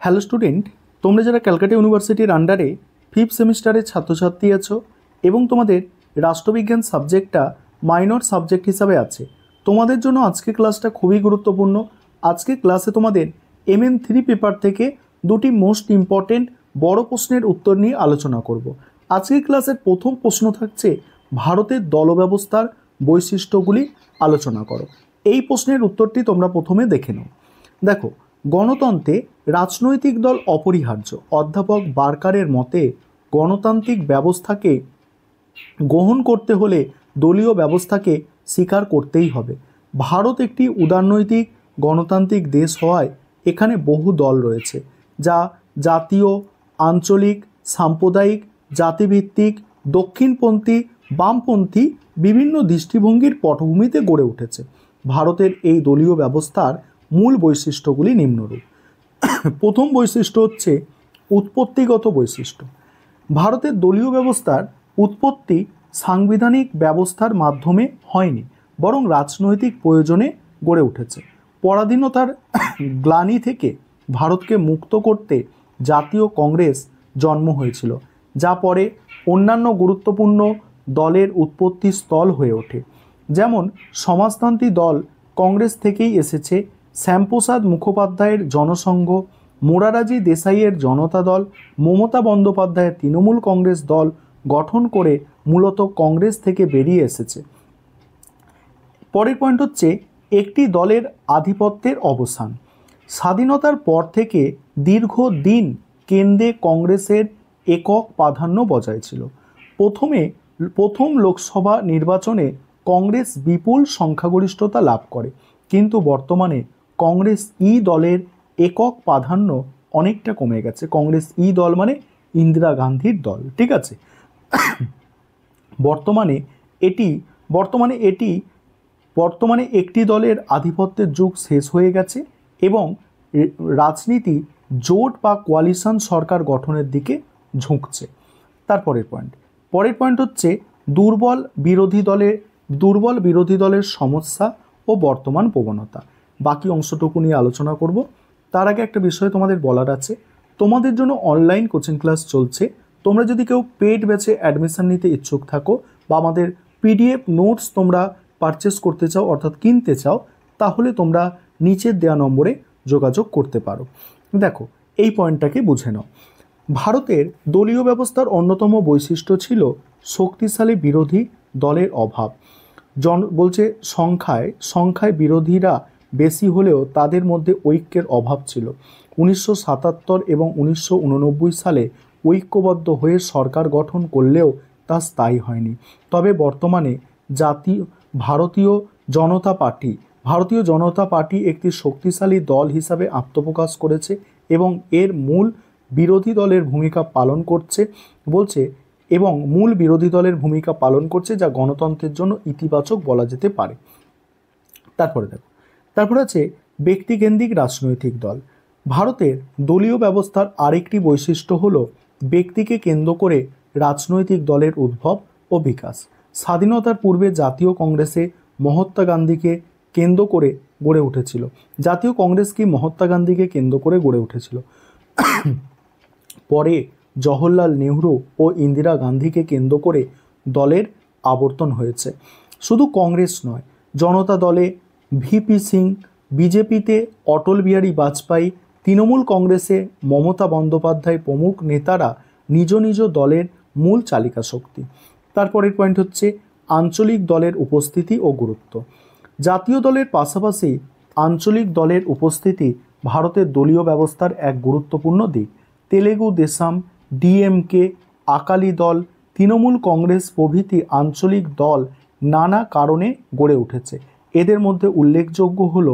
Hello student, তোমরা যারা ক্যালকাটা ইউনিভার্সিটির আন্ডারে 5th সেমিস্টারের ছাত্রছাত্রী আছো এবং তোমাদের রাষ্ট্রবিজ্ঞান সাবজেক্টটা মাইনর সাবজেক্ট হিসাবে আছে, তোমাদের জন্য আজকের ক্লাসটা খুবই গুরুত্বপূর্ণ। আজকের ক্লাসে তোমাদের MN3 পেপার থেকে দুটি মোস্ট ইম্পর্টেন্ট বড় প্রশ্নের উত্তর নিয়ে আলোচনা করব। আজকের ক্লাসের প্রথম প্রশ্ন থাকছে ভারতের দল ব্যবস্থার বৈশিষ্ট্যগুলি আলোচনা করো। এই প্রশ্নের উত্তরটি তোমরা প্রথমে দেখে নাও। দেখো, গণতন্ত্রে রাজনৈতিক দল অপরিহার্য। অধ্যাপক বার্কারের মতে গণতান্ত্রিক ব্যবস্থাকে গ্রহণ করতে হলে দলীয় ব্যবস্থাকে স্বীকার করতেই হবে। ভারত একটি উদারনৈতিক গণতান্ত্রিক দেশ হওয়ায় এখানে বহু দল রয়েছে, যা জাতীয়, আঞ্চলিক, সাম্প্রদায়িক, জাতিভিত্তিক, দক্ষিণপন্থী, বামপন্থী বিভিন্ন দৃষ্টিভঙ্গির পটভূমিতে গড়ে উঠেছে। ভারতের এই দলীয় ব্যবস্থার মূল বৈশিষ্ট্যগুলি নিম্নরূপ। প্রথম বৈশিষ্ট্য হচ্ছে উৎপত্তিগত বৈশিষ্ট্য। ভারতের দলীয় ব্যবস্থার উৎপত্তি সাংবিধানিক ব্যবস্থার মাধ্যমে হয়নি, বরং রাজনৈতিক প্রয়োজনে গড়ে উঠেছে। পরাধীনতার গ্লানি থেকে ভারতকে মুক্ত করতে জাতীয় কংগ্রেস জন্ম হয়েছিল, যা পরে অন্যান্য গুরুত্বপূর্ণ দলের উৎপত্তি স্থল হয়ে ওঠে। যেমন সমাজতান্ত্রিক দল কংগ্রেস থেকেই এসেছে, শ্যামপ্রসাদ মুখোপাধ্যায়ের জনসংঘ, মোরারজি দেশাইয়ের জনতা দল, মমতা বন্দ্যোপাধ্যায়ের তৃণমূল কংগ্রেস দল গঠন করে মূলত কংগ্রেস থেকে বেরিয়ে এসেছে। পরের পয়েন্ট হচ্ছে একটি দলের আধিপত্যের অবসান। স্বাধীনতার পর থেকে দীর্ঘদিন কেন্দ্রে কংগ্রেসের একক প্রাধান্য বজায় ছিল। প্রথম লোকসভা নির্বাচনে কংগ্রেস বিপুল সংখ্যাগরিষ্ঠতা লাভ করে, কিন্তু বর্তমানে কংগ্রেস দলের একক প্রাধান্য অনেকটা কমে গেছে। কংগ্রেস দল মানে ইন্দিরা গান্ধীর দল, ঠিক আছে। বর্তমানে একটি দলের আধিপত্যের যুগ শেষ হয়ে গেছে এবং রাজনীতি জোট বা কোয়ালিশন সরকার গঠনের দিকে ঝুঁকছে। পরের পয়েন্ট হচ্ছে দুর্বল বিরোধী দলের সমস্যা ও বর্তমান প্রবণতা। বাকি অংশটুকু নিয়ে আলোচনা করব। তার আগে একটা বিষয় তোমাদের বলার আছে, তোমাদের জন্য অনলাইন কোচিং ক্লাস চলছে। তোমরা যদি কেউ পেড ব্যাচে অ্যাডমিশন নিতে ইচ্ছুক থাকো বা আমাদের PDF নোটস তোমরা পারচেস করতে চাও অর্থাৎ কিনতে চাও, তাহলে তোমরা নিচের দেওয়া নম্বরে যোগাযোগ করতে পারো। দেখো, এই পয়েন্টটাকে বুঝে নাও। ভারতের দলীয় ব্যবস্থার অন্যতম বৈশিষ্ট্য ছিল শক্তিশালী বিরোধী দলের অভাব। বলছে সংখ্যায় বিরোধীরা বেশি হলেও তাদের মধ্যে ঐক্যের অভাব ছিল। 1977 এবং 1989 সালে ঐক্যবদ্ধ হয়ে সরকার গঠন করলেও তা স্থায়ী হয়নি। তবে বর্তমানে ভারতীয় জনতা পার্টি একটি শক্তিশালী দল হিসাবে আত্মপ্রকাশ করেছে এবং এর মূল বিরোধী দলের ভূমিকা পালন করছে, যা গণতন্ত্রের জন্য ইতিবাচক বলা যেতে পারে। তারপরে আছে ব্যক্তিকেন্দ্রিক রাজনৈতিক দল। ভারতের দলীয় ব্যবস্থার আরেকটি বৈশিষ্ট্য হলো ব্যক্তিকে কেন্দ্র করে রাজনৈতিক দলের উদ্ভব ও বিকাশ। স্বাধীনতার পূর্বে জাতীয় কংগ্রেসে মহাত্মা গান্ধীকে কেন্দ্র করে গড়ে উঠেছিল। পরে জওহরলাল নেহরু ও ইন্দিরা গান্ধীকে কেন্দ্র করে দলের আবর্তন হয়েছে। শুধু কংগ্রেস নয়, জনতা দলে VP সিং, বিজেপিতে অটল বিহারী বাজপেয়ী, তৃণমূল কংগ্রেসে মমতা বন্দ্যোপাধ্যায় প্রমুখ নেতারা নিজ নিজ দলের মূল চালিকা শক্তি। তারপরের পয়েন্ট হচ্ছে আঞ্চলিক দলের উপস্থিতি ও গুরুত্ব। জাতীয় দলের পাশাপাশি আঞ্চলিক দলের উপস্থিতি ভারতের দলীয় ব্যবস্থার এক গুরুত্বপূর্ণ দিক। তেলেগু দেশম, DMK, আকালি দল, তৃণমূল কংগ্রেস প্রভৃতি আঞ্চলিক দল নানা কারণে গড়ে উঠেছে। এদের মধ্যে উল্লেখযোগ্য হল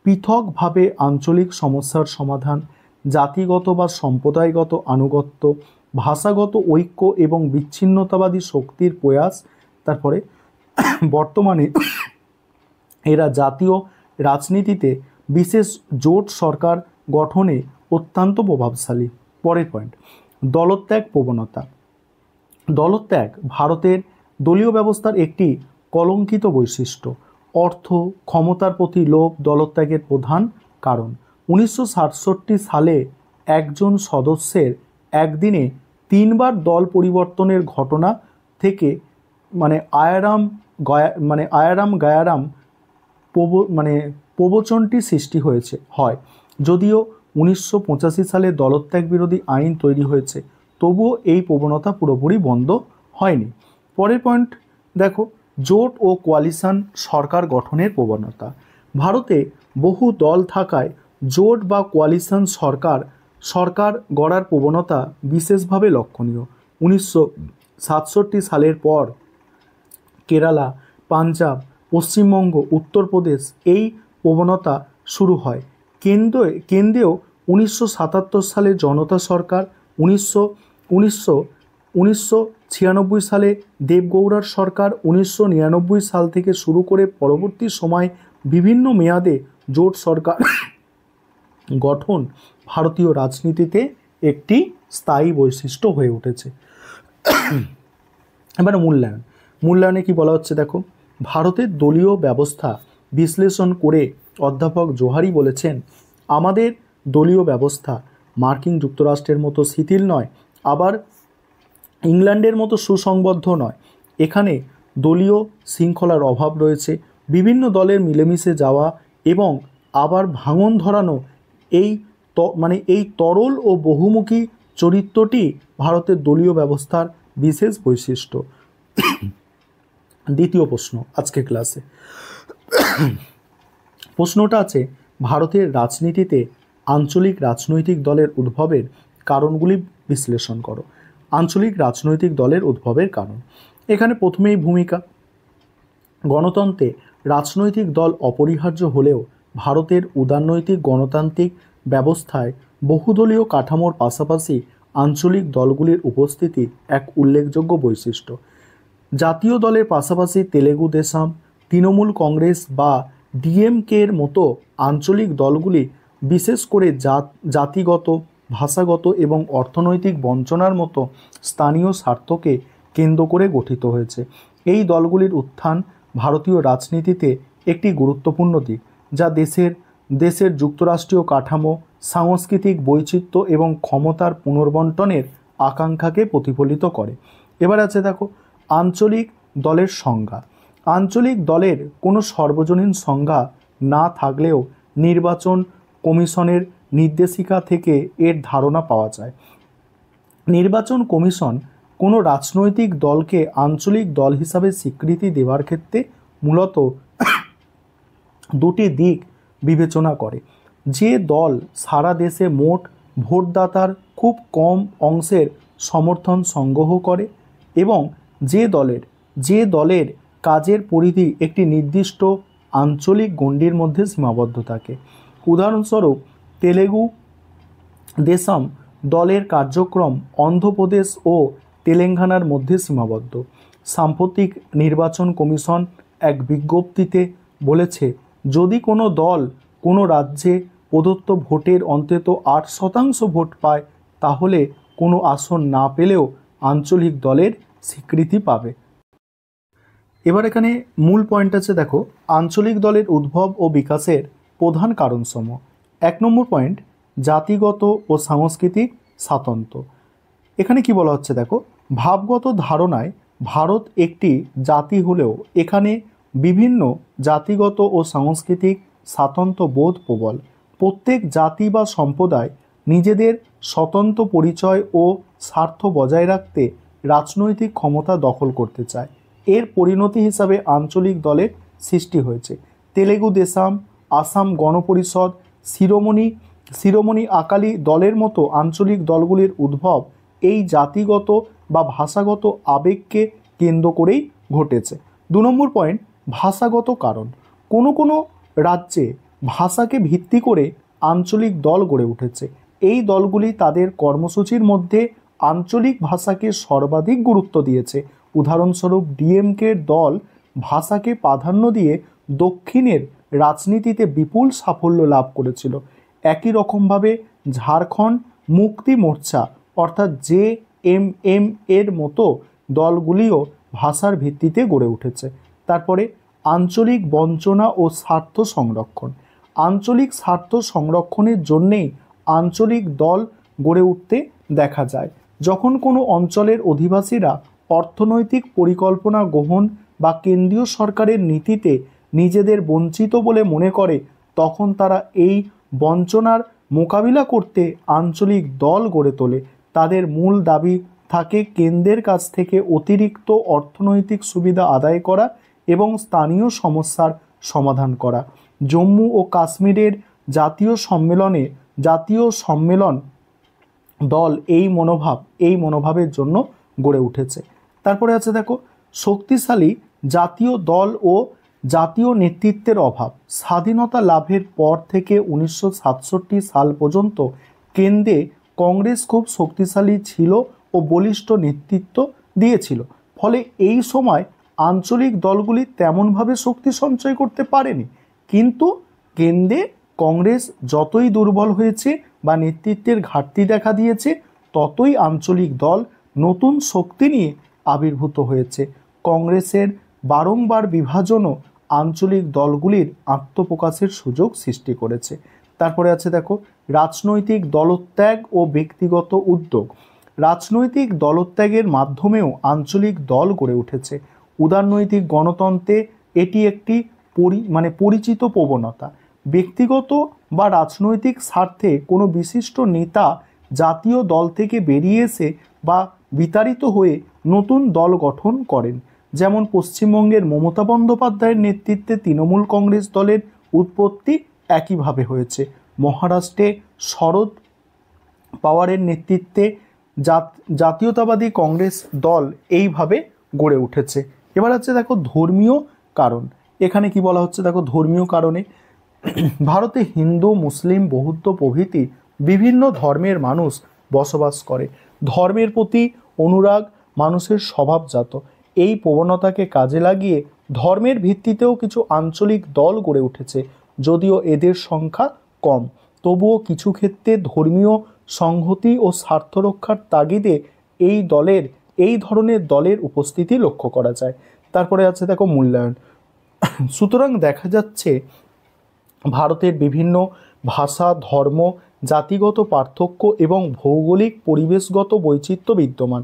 পৃথকভাবে আঞ্চলিক সমস্যার সমাধান, জাতিগত বা সম্প্রদায়গত আনুগত্য, ভাষাগত ঐক্য এবং বিচ্ছিন্নতাবাদী শক্তির প্রয়াস। তারপরে বর্তমানে এরা জাতীয় রাজনীতিতে বিশেষ জোট সরকার গঠনে অত্যন্ত প্রভাবশালী। পরের পয়েন্ট, দলত্যাগ প্রবণতা। দলত্যাগ ভারতের দলীয় ব্যবস্থার একটি কলঙ্কিত বৈশিষ্ট্য। অর্থ, ক্ষমতার প্রতি লোভ দলত্যাগের প্রধান কারণ। 1967 সালে একজন সদস্যের একদিনে 3 বার দল পরিবর্তনের ঘটনা থেকে আয়ারাম গায়ারাম প্রবচনটি সৃষ্টি হয়। যদিও 1985 সালে দলত্যাগ বিরোধী আইন তৈরি হয়েছে, তবুও এই প্রবণতা পুরোপুরি বন্ধ হয়নি। পরের পয়েন্ট দেখো, জোট ও কোয়ালিশন সরকার গঠনের প্রবণতা। ভারতে বহু দল থাকায় জোট বা কোয়ালিশন সরকার গড়ার প্রবণতা বিশেষভাবে লক্ষণীয়। 1967 সালের পর কেরালা, পাঞ্জাব, পশ্চিমবঙ্গ, উত্তরপ্রদেশ এই প্রবণতা শুরু হয়। কেন্দ্রেও 1977 সালে জনতা সরকার, 1996 সালে দেবগৌড়ার সরকার, 1999 সাল থেকে শুরু করে পরবর্তী সময় বিভিন্ন মেয়াদে জোট সরকার গঠন ভারতীয় রাজনীতিতে একটি স্থায়ী বৈশিষ্ট্য হয়ে উঠেছে। এবার মূল্যায়নে কি বলা হচ্ছে দেখো, ভারতের দলীয় ব্যবস্থা বিশ্লেষণ করে অধ্যাপক জোহারি বলেছেন, আমাদের দলীয় ব্যবস্থা মার্কিন যুক্তরাষ্ট্রের মতো শিথিল নয়, আবার ইংল্যান্ডের মতো সুসংবদ্ধ নয়। এখানে দলীয় শৃঙ্খলার অভাব রয়েছে। বিভিন্ন দলের মিলেমিশে যাওয়া এবং আবার ভাঙন ধরানো এই তরল ও বহুমুখী চরিত্রটি ভারতের দলীয় ব্যবস্থার বিশেষ বৈশিষ্ট্য। দ্বিতীয় প্রশ্ন আজকের ক্লাসে প্রশ্নটা আছে, ভারতের রাজনীতিতে আঞ্চলিক রাজনৈতিক দলের উদ্ভবের কারণগুলি বিশ্লেষণ করো। আঞ্চলিক রাজনৈতিক দলের উদ্ভবের কারণ, এখানে প্রথমেই ভূমিকা। গণতন্ত্রে রাজনৈতিক দল অপরিহার্য হলেও ভারতের উদারনৈতিক গণতান্ত্রিক ব্যবস্থায় বহুদলীয় কাঠামোর পাশাপাশি আঞ্চলিক দলগুলির উপস্থিতি এক উল্লেখযোগ্য বৈশিষ্ট্য। জাতীয় দলের পাশাপাশি তেলেগু দেশম, তৃণমূল কংগ্রেস বা ডিএমকের মতো আঞ্চলিক দলগুলি বিশেষ করে জাতিগত, ভাষাগত এবং অর্থনৈতিক বঞ্চনার মতো স্থানীয় স্বার্থকে কেন্দ্র করে গঠিত হয়েছে। এই দলগুলির উত্থান ভারতীয় রাজনীতিতে একটি গুরুত্বপূর্ণ দিক, যা দেশের যুক্তরাষ্ট্রীয় কাঠামো, সাংস্কৃতিক বৈচিত্র্য এবং ক্ষমতার পুনর্বণ্টনের আকাঙ্ক্ষাকে প্রতিফলিত করে। এবার আছে দেখো, আঞ্চলিক দলের সংজ্ঞা। আঞ্চলিক দলের কোনো সর্বজনীন সংজ্ঞা না থাকলেও নির্বাচন কমিশনের নির্দেশিকা থেকে এর ধারণা পাওয়া যায়। নির্বাচন কমিশন কোনো রাজনৈতিক দলকে আঞ্চলিক দল হিসাবে স্বীকৃতি দেওয়ার ক্ষেত্রে মূলত দুটি দিক বিবেচনা করে। যে দল সারা দেশে মোট ভোটদাতার খুব কম অংশের সমর্থন সংগ্রহ করে এবং যে দলের কাজের পরিধি একটি নির্দিষ্ট আঞ্চলিক গণ্ডির মধ্যে সীমাবদ্ধ থাকে। উদাহরণস্বরূপ, তেলেগু দেশম দলের কার্যক্রম অন্ধ্রপ্রদেশ ও তেলেঙ্গানার মধ্যে সীমাবদ্ধ। সাম্প্রতিক নির্বাচন কমিশন এক বিজ্ঞপ্তিতে বলেছে, যদি কোনো দল কোনো রাজ্যে প্রদত্ত ভোটের অন্তত 8% ভোট পায়, তাহলে কোনো আসন না পেলেও আঞ্চলিক দলের স্বীকৃতি পাবে। এবার এখানে মূল পয়েন্ট আছে দেখো, আঞ্চলিক দলের উদ্ভব ও বিকাশের প্রধান কারণসমূহ। 1 নম্বর পয়েন্ট, জাতিগত ও সাংস্কৃতিক স্বাতন্ত্র্য। এখানে কি বলা হচ্ছে দেখো, ভাবগত ধারণায় ভারত একটি জাতি হলেও এখানে বিভিন্ন জাতিগত ও সাংস্কৃতিক স্বাতন্ত্র্য বোধ প্রবল। প্রত্যেক জাতি বা সম্প্রদায় নিজেদের স্বতন্ত্র পরিচয় ও স্বার্থ বজায় রাখতে রাজনৈতিক ক্ষমতা দখল করতে চায়। এর পরিণতি হিসাবে আঞ্চলিক দলের সৃষ্টি হয়েছে। তেলেগু দেশম, আসাম গণপরিষদ, শিরোমণি আকালি দলের মতো আঞ্চলিক দলগুলির উদ্ভব এই জাতিগত বা ভাষাগত আবেগকে কেন্দ্র করেই ঘটেছে। 2 নম্বর পয়েন্ট, ভাষাগত কারণ। কোনো রাজ্যে ভাষাকে ভিত্তি করে আঞ্চলিক দল গড়ে উঠেছে। এই দলগুলি তাদের কর্মসূচির মধ্যে আঞ্চলিক ভাষাকে সর্বাধিক গুরুত্ব দিয়েছে। উদাহরণস্বরূপ, ডিএমকের দল ভাষাকে প্রাধান্য দিয়ে দক্ষিণের রাজনীতিতে বিপুল সাফল্য লাভ করেছিল। একই রকমভাবে ঝাড়খণ্ড মুক্তি মোর্চা অর্থাৎ জেএমএম এর মতো দলগুলিও ভাষার ভিত্তিতে গড়ে উঠেছে। তারপরে আঞ্চলিক বঞ্চনা ও স্বার্থ সংরক্ষণ। আঞ্চলিক স্বার্থ সংরক্ষণের জন্যেই আঞ্চলিক দল গড়ে উঠতে দেখা যায়। যখন কোনো অঞ্চলের অধিবাসীরা অর্থনৈতিক পরিকল্পনা গ্রহণ বা কেন্দ্রীয় সরকারের নীতিতে নিজেদের বঞ্চিত বলে মনে করে, তখন তারা এই বঞ্চনার মোকাবিলা করতে আঞ্চলিক দল গড়ে তোলে। তাদের মূল দাবি থাকে কেন্দ্রের কাছ থেকে অতিরিক্ত অর্থনৈতিক সুবিধা আদায় করা এবং স্থানীয় সমস্যার সমাধান করা। জম্মু ও কাশ্মীরের জাতীয় সম্মেলন দল এই মনোভাবের জন্য গড়ে উঠেছে। তারপরে আছে দেখো, শক্তিশালী জাতীয় দল ও জাতীয় নেতৃত্বের অভাব। স্বাধীনতা লাভের পর থেকে 1967 সাল পর্যন্ত কেন্দ্রে কংগ্রেস খুব শক্তিশালী ছিল ও বলিষ্ঠ নেতৃত্ব দিয়েছিল। ফলে এই সময় আঞ্চলিক দলগুলি তেমনভাবে শক্তি সঞ্চয় করতে পারেনি। কিন্তু কেন্দ্রে কংগ্রেস যতই দুর্বল হয়েছে বা নেতৃত্বের ঘাটতি দেখা দিয়েছে, ততই আঞ্চলিক দল নতুন শক্তি নিয়ে আবির্ভূত হয়েছে। কংগ্রেসের বারংবার বিভাজনও আঞ্চলিক দলগুলির আত্মপ্রকাশের সুযোগ সৃষ্টি করেছে। তারপরে আছে দেখো, রাজনৈতিক দলত্যাগ ও ব্যক্তিগত উদ্যোগ। রাজনৈতিক দলত্যাগের মাধ্যমেও আঞ্চলিক দল গড়ে উঠেছে। উদারনৈতিক গণতন্ত্রে এটি একটি পরিচিত প্রবণতা। ব্যক্তিগত বা রাজনৈতিক স্বার্থে কোনো বিশিষ্ট নেতা জাতীয় দল থেকে বেরিয়ে এসে বা বিতাড়িত হয়ে নতুন দল গঠন করেন। যেমন পশ্চিমবঙ্গের মমতা বন্দ্যোপাধ্যায়ের নেতৃত্বে তৃণমূল কংগ্রেস দলের উৎপত্তি একইভাবে হয়েছে। মহারাষ্ট্রে শরদ পাওয়ারের নেতৃত্বে জাতীয়তাবাদী কংগ্রেস দল এইভাবে গড়ে উঠেছে। এবার হচ্ছে দেখো ধর্মীয় কারণ। এখানে কি বলা হচ্ছে দেখো, ধর্মীয় কারণে ভারতে হিন্দু, মুসলিম, বৌদ্ধ প্রভৃতি বিভিন্ন ধর্মের মানুষ বসবাস করে। ধর্মের প্রতি অনুরাগ মানুষের স্বভাবজাত। এই প্রবণতাকে কাজে লাগিয়ে ধর্মের ভিত্তিতেও কিছু আঞ্চলিক দল গড়ে উঠেছে। যদিও এদের সংখ্যা কম, তবুও কিছু ক্ষেত্রে ধর্মীয় সংহতি ও স্বার্থ রক্ষার তাগিদে এই ধরনের দলের উপস্থিতি লক্ষ্য করা যায়। তারপরে আছে দেখো মূল্যায়ন। সুতরাং দেখা যাচ্ছে ভারতের বিভিন্ন ভাষা, ধর্ম, জাতিগত পার্থক্য এবং ভৌগোলিক পরিবেশগত বৈচিত্র্য বিদ্যমান।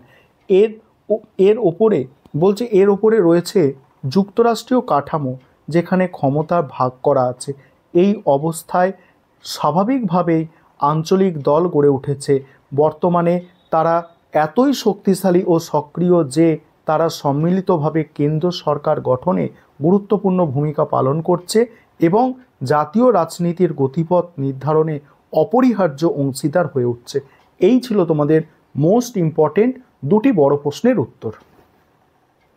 এর ওপরে রয়েছে যুক্তরাষ্ট্রীয় কাঠামো, যেখানে ক্ষমতার ভাগ করা আছে। এই অবস্থায় স্বাভাবিকভাবেই আঞ্চলিক দল গড়ে উঠেছে। বর্তমানে তারা এতই শক্তিশালী ও সক্রিয় যে তারা সম্মিলিতভাবে কেন্দ্র সরকার গঠনে গুরুত্বপূর্ণ ভূমিকা পালন করছে এবং জাতীয় রাজনীতির গতিপথ নির্ধারণে অপরিহার্য অংশীদার হয়ে উঠছে। এই ছিল তোমাদের মোস্ট ইম্পর্টেন্ট দুটি বড় প্রশ্নের উত্তর।